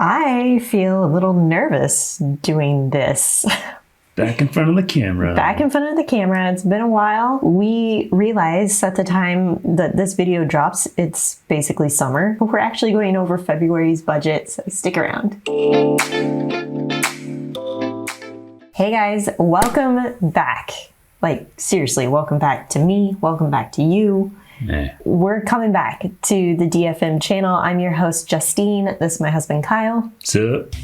I feel a little nervous doing this. Back in front of the camera. Back in front of the camera. It's been a while. We realized at the time that this video drops, it's basically summer. We're actually going over February's budget, so stick around. Hey guys, welcome back. Like, seriously, welcome back to me. Welcome back to you. Nah. We're coming back to the DFM channel. I'm your host, Justine. This is my husband, Kyle. What's up?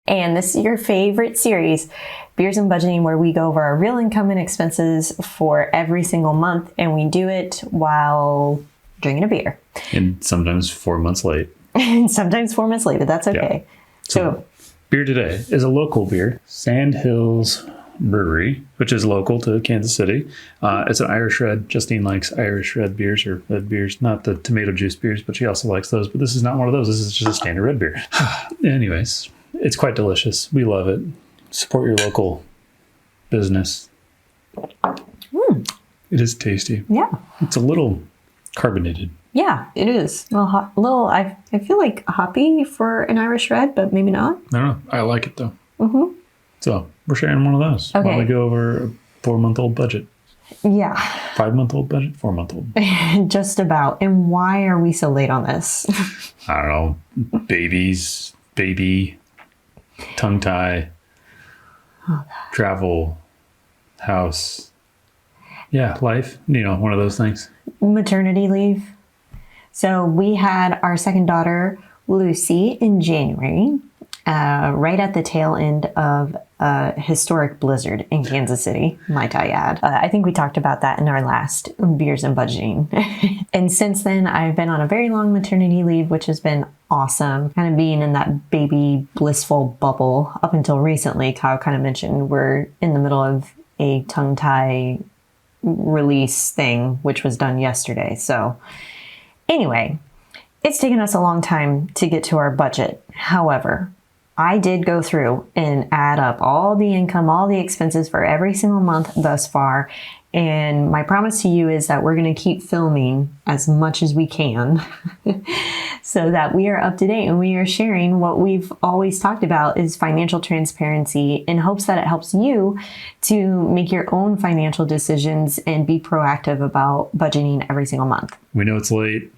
And this is your favorite series, Beers and Budgeting, where we go over our real income and expenses for every single month. And we do it while drinking a beer. And sometimes 4 months late. And sometimes 4 months late, but that's okay. Yeah. So beer today is a local beer, Sand Hills Brewery, which is local to Kansas City. It's an Irish red. Justine likes Irish red beers or red beers, not the tomato juice beers, but she also likes those. But this is not one of those. This is just a standard red beer. Anyways, it's quite delicious. We love it. Support your local business. It is tasty. Yeah. It's a little carbonated. Yeah, it is. A little I feel like hoppy for an Irish red, but maybe not. I don't know. I like it though. Mm-hmm. So we're sharing one of those. Okay. While we go over a 4-month-old budget. Yeah. 5-month-old budget, 4-month-old. Just about. And why are we so late on this? I don't know. Baby, tongue tie, travel, house. Yeah, life. One of those things. Maternity leave. So we had our second daughter, Lucy, in January, right at the tail end of a historic blizzard in Kansas City, might I add. I think we talked about that in our last Beers and Budgeting. And since then, I've been on a very long maternity leave, which has been awesome. Kind of being in that baby blissful bubble up until recently. Kyle kind of mentioned we're in the middle of a tongue tie release thing, which was done yesterday. So anyway, it's taken us a long time to get to our budget. However, I did go through and add up all the income, all the expenses for every single month thus far. And my promise to you is that we're going to keep filming as much as we can so that we are up to date and we are sharing what we've always talked about is financial transparency in hopes that it helps you to make your own financial decisions and be proactive about budgeting every single month. We know it's late.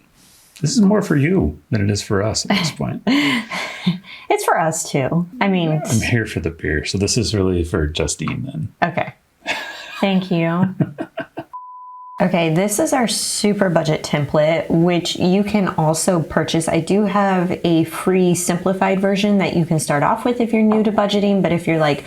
This is more for you than it is for us at this point. It's for us too. I mean, I'm here for the beer. So this is really for Justine then. Okay. Thank you. Okay, this is our super budget template, which you can also purchase. I do have a free simplified version that you can start off with if you're new to budgeting. But if you're like,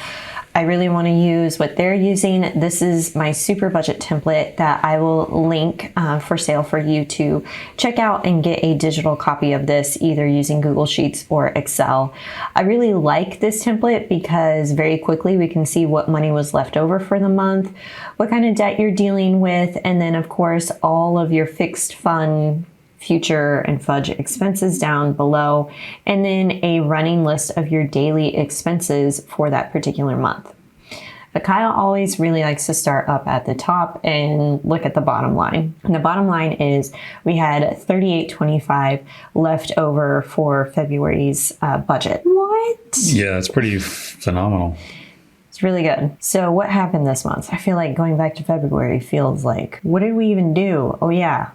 I really want to use what they're using, this is my super budget template that I will link for sale for you to check out and get a digital copy of this either using Google Sheets or Excel. I really like this template because very quickly we can see what money was left over for the month, what kind of debt you're dealing with, and then of course all of your fixed fund future and fudge expenses down below, and then a running list of your daily expenses for that particular month. But Kyle always really likes to start up at the top and look at the bottom line. And the bottom line is we had $38.25 left over for February's budget. What? Yeah, it's pretty phenomenal. It's really good. So what happened this month? I feel like going back to February feels like, what did we even do? Oh yeah.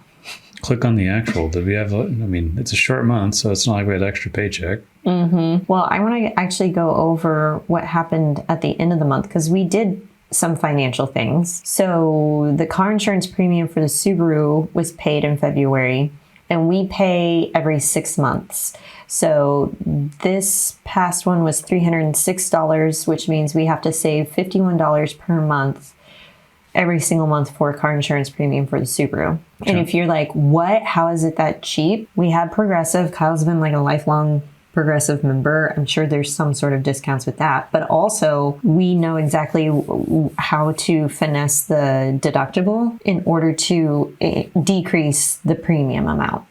Click on the actual. Did we have, it's a short month, so it's not like we had extra paycheck. Mm-hmm. Well, I want to actually go over what happened at the end of the month because we did some financial things. So the car insurance premium for the Subaru was paid in February, and we pay every 6 months. So this past one was $306, which means we have to save $51 per month every single month for car insurance premium for the Subaru. Okay. And if you're like, what? How is it that cheap? We have Progressive. Kyle's been like a lifelong Progressive member. I'm sure there's some sort of discounts with that. But also, we know exactly how to finesse the deductible in order to decrease the premium amount.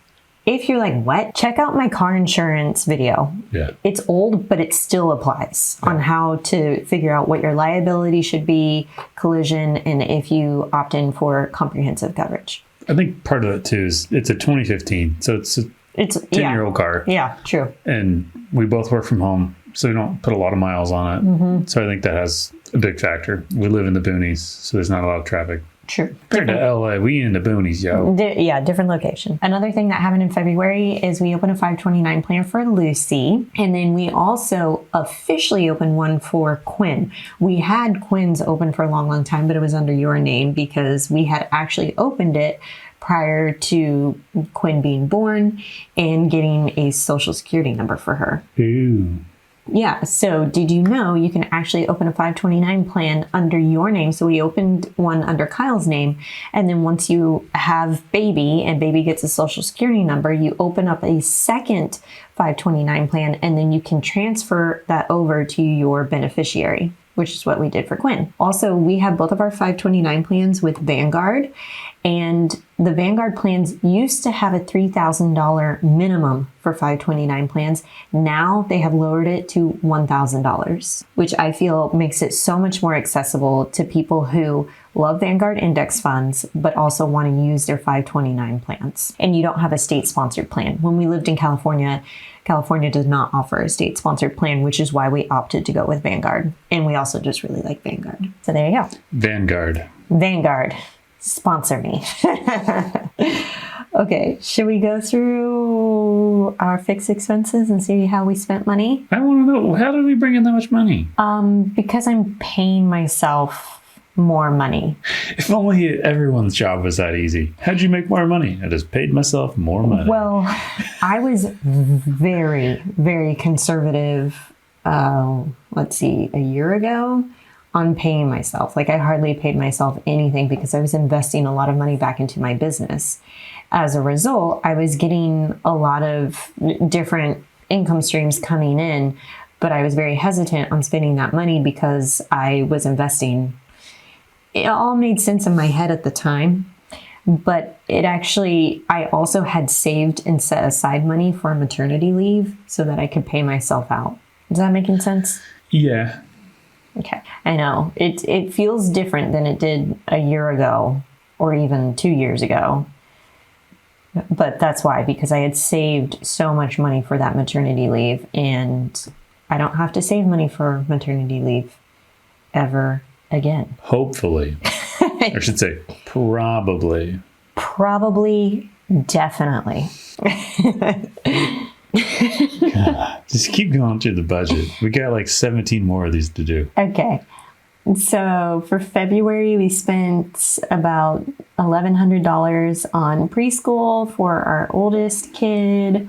If you're like, what? Check out my car insurance video. Yeah. It's old, but it still applies on how to figure out what your liability should be, collision, and if you opt in for comprehensive coverage. I think part of it too is it's a 2015. So it's It's 10-year-old car. Yeah, true. And we both work from home, so we don't put a lot of miles on it. Mm-hmm. So I think that has a big factor. We live in the boonies, so there's not a lot of traffic. True. Compared to LA, we in the boonies, yo. Different location. Another thing that happened in February is we opened a 529 plan for Lucy. And then we also officially opened one for Quinn. We had Quinn's open for a long, long time, but it was under your name because we had actually opened it prior to Quinn being born and getting a social security number for her. Ooh. Yeah, so did you know you can actually open a 529 plan under your name? So we opened one under Kyle's name, and then once you have baby and baby gets a social security number, you open up a second 529 plan, and then you can transfer that over to your beneficiary, which is what we did for Quinn. Also, we have both of our 529 plans with Vanguard, and the Vanguard plans used to have a $3,000 minimum for 529 plans. Now they have lowered it to $1,000, which I feel makes it so much more accessible to people who love Vanguard index funds, but also want to use their 529 plans. And you don't have a state-sponsored plan. When we lived in California, California does not offer a state-sponsored plan, which is why we opted to go with Vanguard. And we also just really like Vanguard. So there you go. Vanguard. Sponsor me. Okay, should we go through our fixed expenses and see how we spent money? I want to know, how did we bring in that much money? Because I'm paying myself more money. If only everyone's job was that easy. How'd you make more money? I just paid myself more money. Well, I was very, very conservative, let's see, a year ago on paying myself. Like I hardly paid myself anything because I was investing a lot of money back into my business. As a result, I was getting a lot of different income streams coming in, but I was very hesitant on spending that money because I was investing. It all made sense in my head at the time, but I also had saved and set aside money for maternity leave so that I could pay myself out. Is that making sense? Yeah. Okay. I know. It feels different than it did a year ago or even 2 years ago. But that's why, because I had saved so much money for that maternity leave, and I don't have to save money for maternity leave ever again. Hopefully. I should say probably. Probably, definitely. God, just keep going through the budget. We got like 17 more of these to do. Okay. So for February, we spent about $1,100 on preschool for our oldest kid.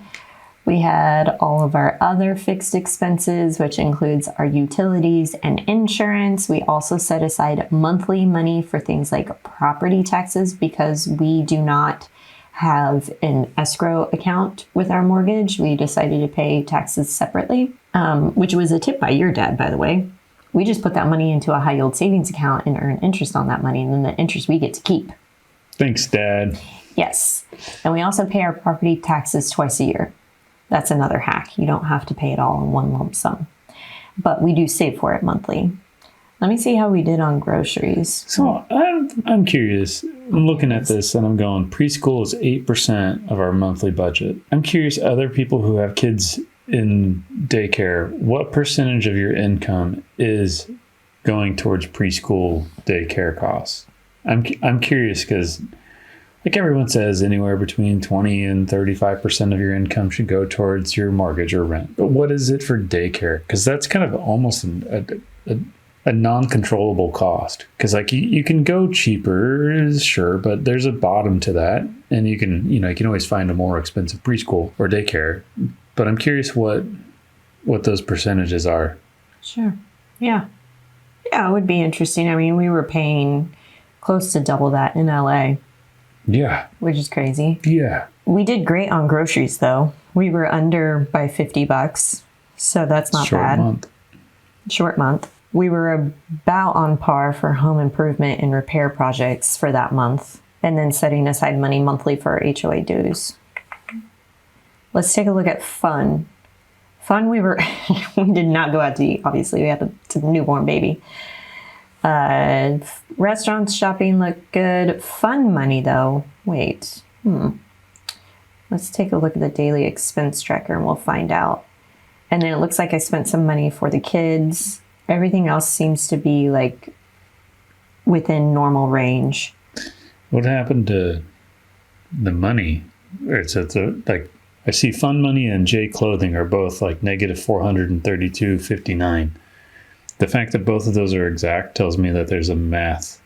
We had all of our other fixed expenses, which includes our utilities and insurance. We also set aside monthly money for things like property taxes because we do not have an escrow account with our mortgage. We decided to pay taxes separately, which was a tip by your dad, by the way. We just put that money into a high yield savings account and earn interest on that money, and then the interest we get to keep. Thanks, Dad. Yes. And we also pay our property taxes twice a year. That's another hack. You don't have to pay it all in one lump sum, but we do save for it monthly. Let me see how we did on groceries. So I'm curious. I'm looking at this and I'm going, preschool is 8% of our monthly budget. I'm curious, other people who have kids in daycare, what percentage of your income is going towards preschool daycare costs? I'm curious because, like everyone says, anywhere between 20 and 35% of your income should go towards your mortgage or rent. But what is it for daycare? Because that's kind of almost a non-controllable cost. Because like you can go cheaper, sure, but there's a bottom to that, and you can always find a more expensive preschool or daycare. But I'm curious what those percentages are. Sure. Yeah. Yeah, it would be interesting. I mean, we were paying close to double that in LA. Yeah. Which is crazy. Yeah. We did great on groceries, though. We were under by $50, so that's not bad. Short month. We were about on par for home improvement and repair projects for that month, and then setting aside money monthly for our HOA dues. Let's take a look at fun. Fun, we did not go out to eat. Obviously, we had a newborn baby. Restaurants, shopping looked good. Fun money, though. Wait. Let Let's take a look at the daily expense tracker and we'll find out. And then it looks like I spent some money for the kids. Everything else seems to be like within normal range. What happened to the money? It's like I see fun money and J clothing are both like negative 432.59. The fact that both of those are exact tells me that there's a math.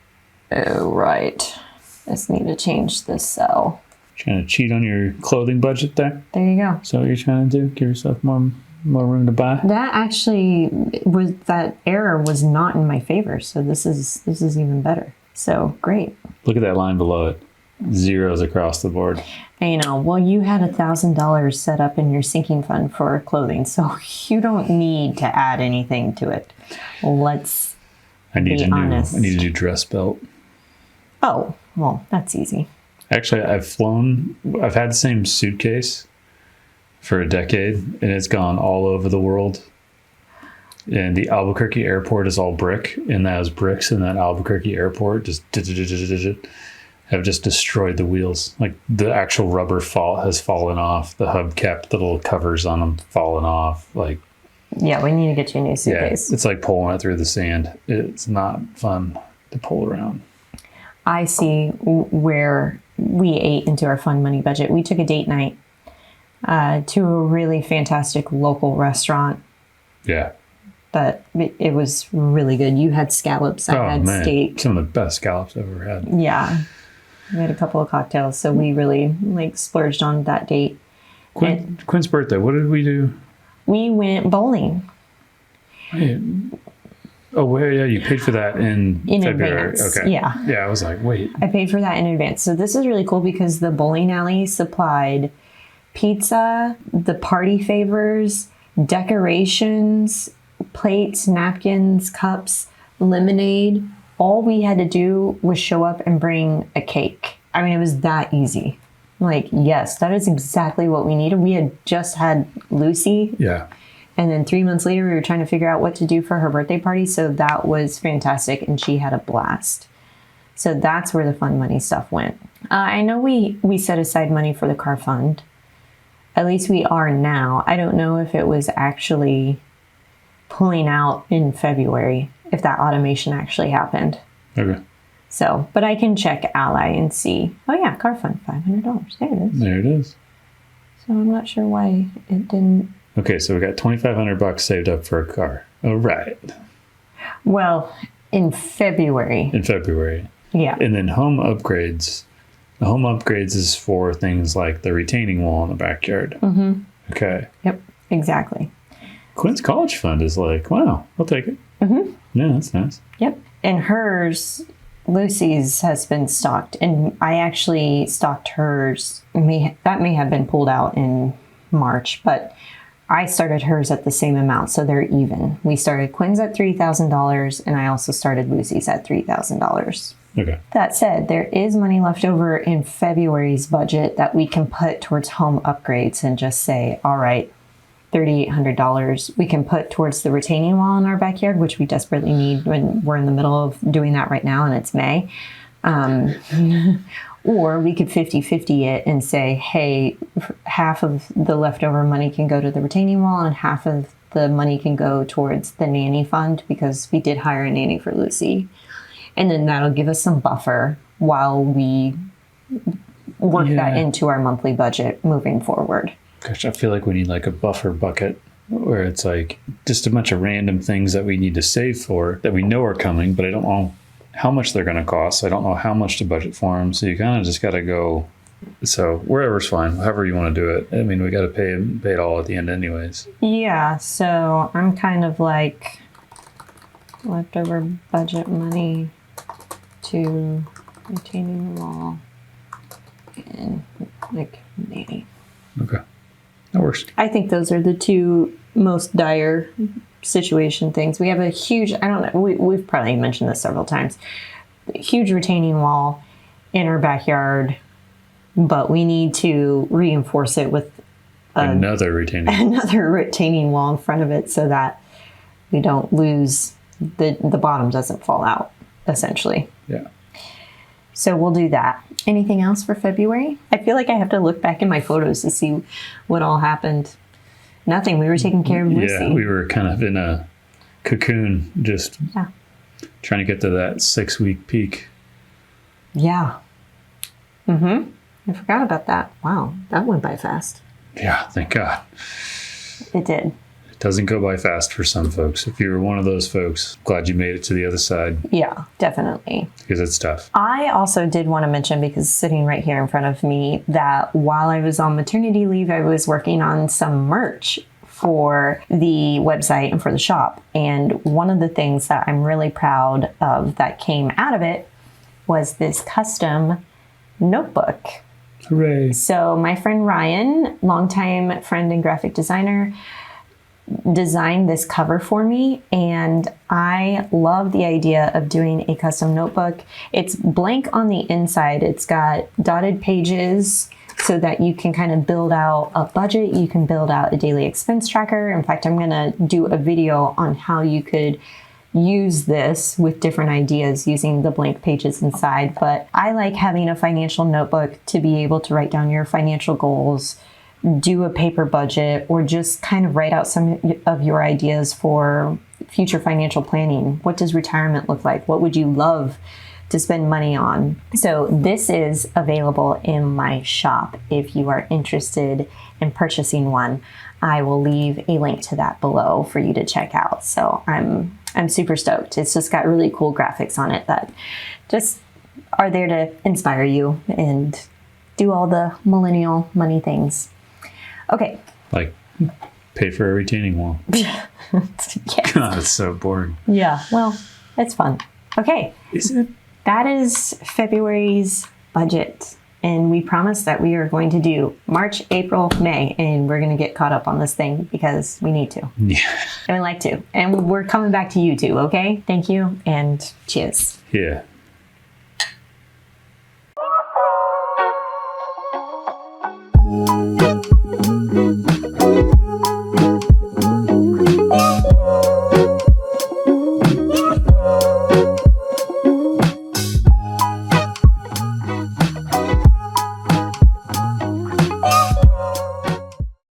Oh, right. Just need to change this cell. Trying to cheat on your clothing budget there? There you go. So what you're trying to do? Give yourself more room to buy? That actually was, that error was not in my favor. So this is even better. So great. Look at that line below it. Zeros across the board. And, well, you had $1,000 set up in your sinking fund for clothing, so you don't need to add anything to it. Let's be honest. I need a new dress belt. Oh, well, that's easy. Actually, I've had the same suitcase for a decade, and it's gone all over the world. And the Albuquerque airport is all brick, and those bricks in that Albuquerque airport just have just destroyed the wheels. Like the actual rubber has fallen off. The hubcap, the little covers on them fallen off. Like, yeah, we need to get you a new suitcase. Yeah, it's like pulling it through the sand. It's not fun to pull around. I see where we ate into our fun money budget. We took a date night to a really fantastic local restaurant. Yeah. But it was really good. You had scallops. I had steak. Some of the best scallops I've ever had. Yeah. We had a couple of cocktails, so we really splurged on that date. Quinn's birthday, what did we do? We went bowling. Oh, well, yeah, you paid for that in February. Advance. Okay. Yeah. Yeah, I was like, wait. I paid for that in advance. So this is really cool because the bowling alley supplied pizza, the party favors, decorations, plates, napkins, cups, lemonade. All we had to do was show up and bring a cake. I mean, it was that easy. Yes, that is exactly what we needed. We had just had Lucy. Yeah. And then 3 months later, we were trying to figure out what to do for her birthday party. So that was fantastic. And she had a blast. So that's where the fun money stuff went. I know we set aside money for the car fund. At least we are now. I don't know if it was actually pulling out in February, if that automation actually happened. Okay. So, but I can check Ally and see. Oh yeah, car fund, $500. There it is. There it is. So I'm not sure why it didn't. Okay, so we got $2,500 saved up for a car. All right. Well, in February. Yeah. And then home upgrades. The home upgrades is for things like the retaining wall in the backyard. Mm-hmm. Okay. Yep, exactly. Quinn's college fund is like, wow, I'll take it. Mm-hmm. Yeah, that's nice. Yep. And hers, Lucy's, has been stocked. And I actually stocked hers. That may have been pulled out in March, but I started hers at the same amount, so they're even. We started Quinn's at $3,000, and I also started Lucy's at $3,000. Okay. That said, there is money left over in February's budget that we can put towards home upgrades and just say, all right, $3,800 we can put towards the retaining wall in our backyard, which we desperately need when we're in the middle of doing that right now and it's May. Or we could 50-50 it and say, hey, half of the leftover money can go to the retaining wall and half of the money can go towards the nanny fund because we did hire a nanny for Lucy. And then that'll give us some buffer while we work that into our monthly budget moving forward. Gosh, I feel like we need like a buffer bucket where it's like just a bunch of random things that we need to save for that we know are coming, but I don't know how much they're going to cost. I don't know how much to budget for them. So you kind of just got to go. So wherever's fine, however you want to do it. I mean, we got to pay it all at the end anyways. Yeah. So I'm kind of like leftover budget money to retaining the wall and like nanny. Okay. That works. I think those are the two most dire situation things. We have a huge, I don't know, we've probably mentioned this several times, huge retaining wall in our backyard, but we need to reinforce it with another retaining wall in front of it so that we don't lose, the bottom doesn't fall out, essentially. Yeah. So we'll do that. Anything else for February? I feel like I have to look back in my photos to see what all happened. Nothing. We were taking care of Lucy. Yeah, we were kind of in a cocoon, just Yeah. trying to get to that 6-week peak. Yeah. Mm-hmm. I forgot about that. Wow, that went by fast. Yeah, thank God. It did. It doesn't go by fast for some folks. If you're one of those folks, glad you made it to the other side, Yeah, definitely. because it's tough. I also did want to mention, because sitting right here in front of me, that while I was on maternity leave, I was working on some merch for the website and for the shop. And one of the things that I'm really proud of that came out of it was this custom notebook. Hooray. So my friend Ryan, longtime friend and graphic designer, designed this cover for me, and I love the idea of doing a custom notebook. It's blank on the inside. It's got dotted pages so that you can kind of build out a budget. You can build out a daily expense tracker. In fact, I'm going to do a video on how you could use this with different ideas using the blank pages inside. But I like having a financial notebook to be able to write down your financial goals, do a paper budget, or just kind of write out some of your ideas for future financial planning. What does retirement look like? What would you love to spend money on? So this is available in my shop if you are interested in purchasing one. I will leave a link to that below for you to check out. So I'm super stoked. It's just got really cool graphics on it that just are there to inspire you and do all the millennial money things. Okay. Like, pay for a retaining wall. Yes. God, it's so boring. Yeah, well, it's fun. Okay. Is it? That is February's budget. And we promised that we are going to do March, April, May, and we're going to get caught up on this thing because we need to. Yeah. And we like to. And we're coming back to you too, okay? Thank you, and cheers. Yeah.